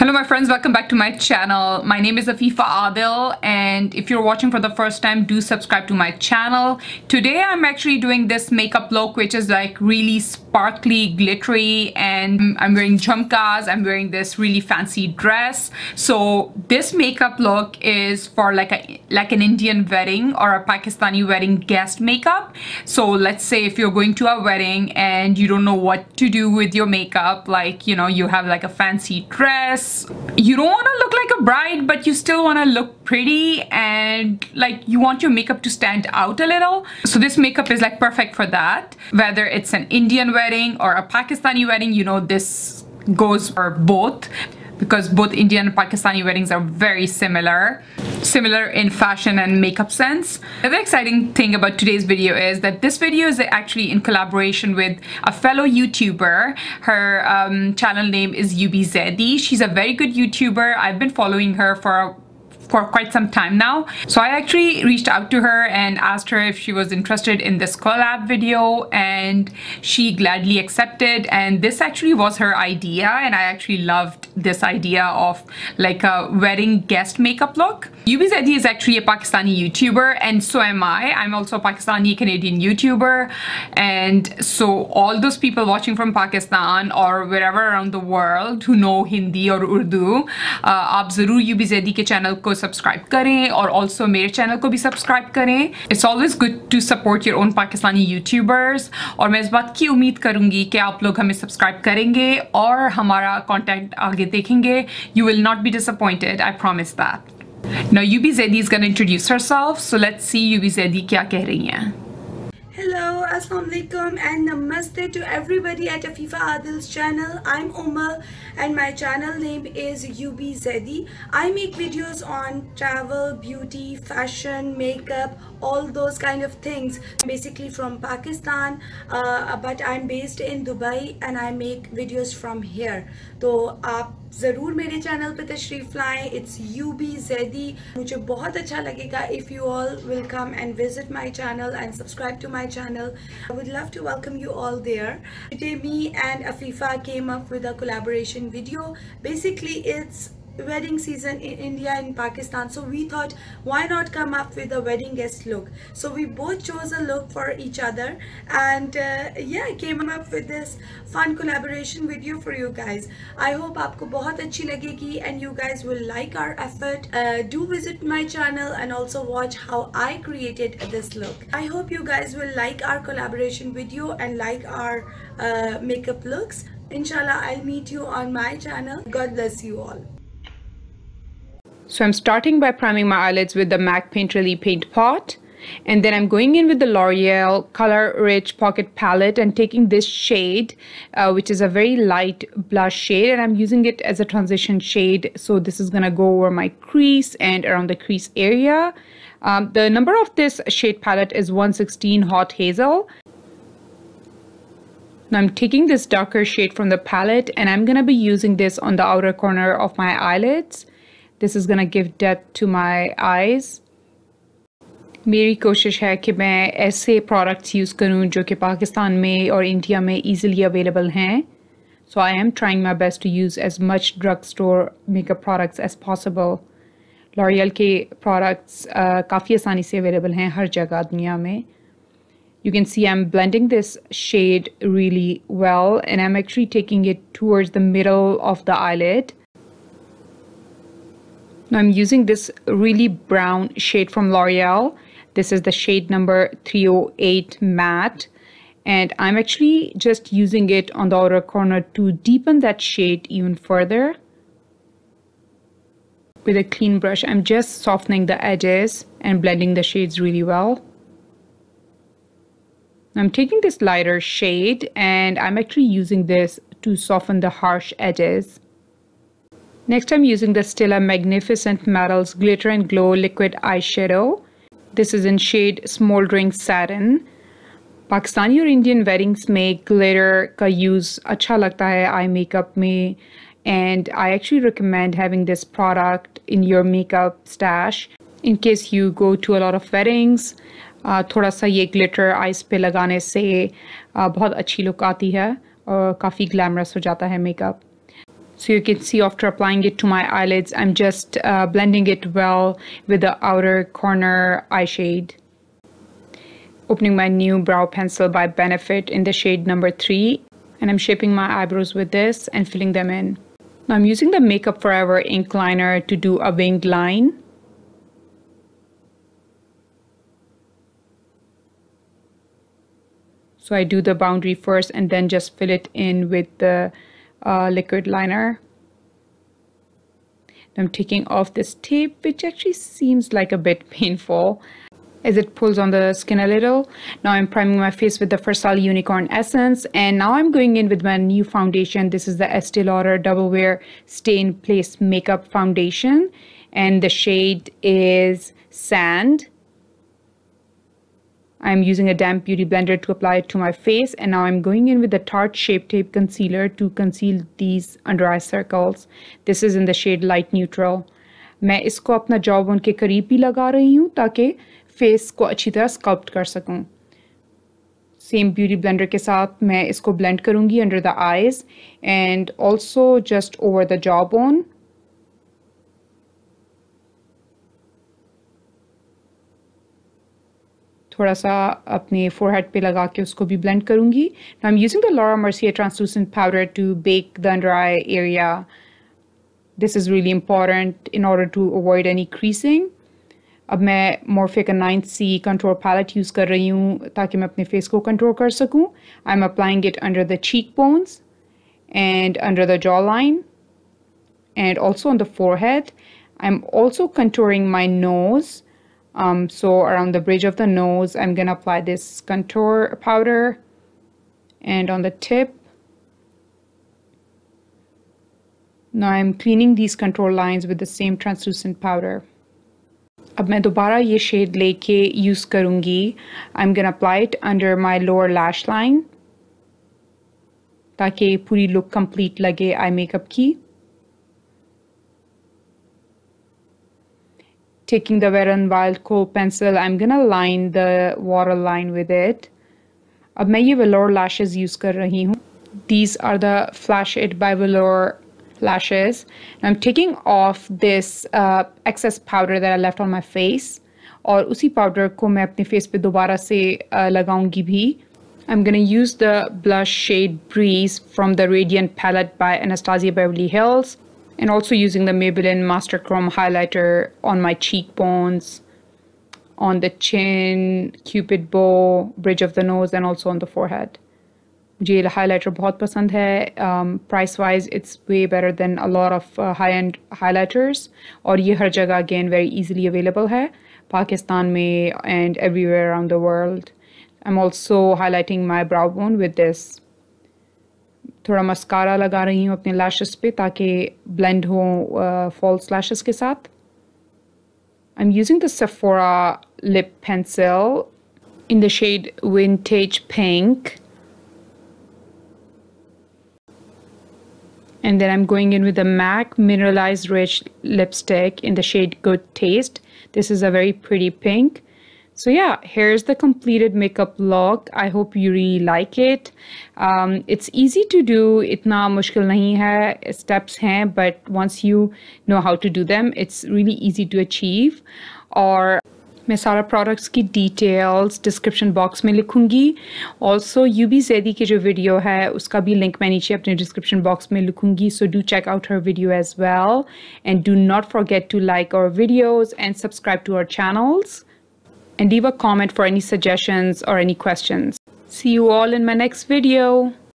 Hello my friends, welcome back to my channel. My name is Afifa Adil, and if you're watching for the first time, do subscribe to my channel. Today I'm actually doing this makeup look which is like really sparkly, glittery, and I'm wearing jhumkas. I'm wearing this really fancy dress. So this makeup look is for like an Indian wedding or a Pakistani wedding guest makeup. So let's say if you're going to a wedding and you don't know what to do with your makeup, like, you know, you have like a fancy dress. You don't want to look like a bride, but you still want to look pretty and like you want your makeup to stand out a little. So this makeup is like perfect for that. Whether it's an Indian wedding or a Pakistani wedding, you know, this goes for both, because both Indian and Pakistani weddings are very similar in fashion and makeup sense. The other exciting thing about today's video is that this video is actually in collaboration with a fellow YouTuber. Her channel name is UbZaidi. She's a very good YouTuber. I've been following her for quite some time now. So I actually reached out to her and asked her if she was interested in this collab video, and she gladly accepted. And this actually was her idea, and I actually loved this idea of like a wedding guest makeup look. UbZaidi is actually a Pakistani YouTuber, and so am I. I'm also a Pakistani Canadian YouTuber, and so all those people watching from Pakistan or wherever around the world who know Hindi or Urdu, आप ज़रूर UbZaidi के channel को subscribe करें और also मेरे channel को भी subscribe करें. It's always good to support your own Pakistani YouTubers, और मैं इस बात की उम्मीद करूंगी कि आप लोग हमें सब्सक्राइब करेंगे और हमारा कंटेंट आगे देखेंगे. You will not be disappointed, I promise that. Now UbZaidi is gonna introduce herself, so let's see UbZaidi क्या कह रही हैं. Hello, Assalamu alaikum and namaste to everybody at Afifa Adil's channel. I'm Umar and my channel name is UbZaidi. I make videos on travel, beauty, fashion, makeup, all those kind of things. I'm basically from Pakistan, but I'm based in Dubai and I make videos from here. तो आप ज़रूर मेरे channel पे तशरीफ़ लाएं. It's UbZaidi. मुझे बहुत अच्छा लगेगा if you all will come and visit my channel and subscribe to my channel. I would love to welcome you all there. Today me and Afifa came up with a collaboration video. Basically it's wedding season in India and Pakistan, so we thought why not come up with a wedding guest look. So we both chose a look for each other, and yeah, came up with this fun collaboration video for you guys. I hope आपको बहुत अच्छी लगेगी and you guys will like our effort. Do visit my channel and also watch how I created this look. I hope you guys will like our collaboration video and like our makeup looks. Inshallah, I'll meet you on my channel. God bless you all. So I'm starting by priming my eyelids with the MAC Paint Relief Paint Pot, and then I'm going in with the Loreal Colour Riche Pocket Palette and taking this shade, which is a very light blush shade, and I'm using it as a transition shade. So this is gonna go over my crease and around the crease area. The number of this shade palette is 116 Hot Hazel. Now I'm taking this darker shade from the palette and I'm gonna be using this on the outer corner of my eyelids. This is gonna give depth to my eyes. मेरी कोशिश है कि मैं ऐसे products use करूँ जो कि पाकिस्तान में और इंडिया में easily available हैं. So I am trying my best to use as much drugstore makeup products as possible. L'Oreal के products काफ़ी आसानी से available हैं हर जगह दुनिया में. You can see I'm blending this shade really well, and I'm actually taking it towards the middle of the eyelid. Now I'm using this really brown shade from L'Oreal. This is the shade number 308 Matte, and I'm actually just using it on the outer corner to deepen that shade even further. With a clean brush, I'm just softening the edges and blending the shades really well. I'm taking this lighter shade and I'm actually using this to soften the harsh edges. Next, I'm using the Stila Magnificent Metals Glitter and Glow Liquid Eyeshadow. This is in shade Smoldering Satin. Pakistani और Indian weddings में glitter का use अच्छा लगता है eye makeup में, and I actually recommend having this product in your makeup stash in case you go to a lot of weddings. थोड़ा सा ये glitter eyes पे लगाने से बहुत अच्छी look आती है और काफ़ी glamorous हो जाता है makeup. So you can see after applying it to my eyelids, I'm just blending it well with the outer corner eye shade. Opening my new brow pencil by Benefit in the shade number 3. And I'm shaping my eyebrows with this and filling them in. Now I'm using the Makeup Forever ink liner to do a winged line. So I do the boundary first and then just fill it in with the liquid liner. I'm taking off this tape, which actually seems like a bit painful as it pulls on the skin a little. Now I'm priming my face with the Versal Unicorn Essence, and now I'm going in with my new foundation. This is the Estee Lauder Double Wear Stay in Place Makeup Foundation, and the shade is Sand. I'm using a damp beauty blender to apply it to my face, and now I'm going in with the Tarte Shape Tape Concealer to conceal these under eye circles. This is in the shade Light Neutral. मैं इसको अपना jaw bone के करीब भी लगा रही हूँ ताकि फेस को अच्छी तरह स्कल्प्ट कर सकूँ. सेम ब्यूटी ब्लेंडर के साथ मैं इसको ब्लेंड करूँगी under the eyes and also just over the jaw bone. थोड़ा सा अपने फोरहेड पे लगा के उसको भी ब्लेंड करूँगी. Now I'm using the Laura Mercier translucent powder to bake the under eye area. This is really important in order to avoid any creasing. अब मैं Morphe का 9C contour palette यूज़ कर रही हूँ ताकि मैं अपने फेस को कंट्रोल कर सकूँ. I'm applying it under the cheekbones and under the jawline and also on the forehead. I'm also contouring my nose. So around the bridge of the nose, I'm gonna apply this contour powder, and on the tip. Now I'm cleaning these contour lines with the same translucent powder. अब मैं दोबारा ये shade लेके use करूँगी. I'm gonna apply it under my lower lash line ताकि पूरी look complete लगे eye makeup की. Taking the Wet n Wild kohl pencil, I'm gonna line the waterline with it. अब मैं ये Velour lashes use कर रही हूँ. These are the Flash It by Velour lashes. And I'm taking off this excess powder that I left on my face. और उसी powder को मैं अपने face पे दोबारा से लगाऊंगी भी. I'm gonna use the blush shade Breeze from the Radiant palette by Anastasia Beverly Hills. And also using the Maybelline Master Chrome highlighter on my cheekbones, on the chin, cupid bow, bridge of the nose, and also on the forehead. मुझे ये highlighter बहुत पसंद है. Price wise, it's way better than a lot of high-end highlighters. और ये हर जगह again very easily available है, Pakistan में and everywhere around the world. I'm also highlighting my brow bone with this. थोड़ा मस्कारा लगा रही हूँ अपने lashes पे ताकि blend हो false lashes के साथ. I'm using the Sephora lip pencil in the shade Vintage Pink. And then I'm going in with the MAC Mineralize Rich lipstick in the shade Good Taste. This is a very pretty pink. So yeah, here's the completed makeup look. I hope you really like it. It's easy to do. इतना मुश्किल नहीं है. Steps हैं, but once you know how to do them, it's really easy to achieve. और मैं सारा products की details description box में लिखूंगी. Also UbZaidi की जो video है उसका भी link मैं नीचे अपने description box में लिखूंगी. So do check out her video as well. And do not forget to like our videos and subscribe to our channels. And leave a comment for any suggestions or any questions. See you all in my next video.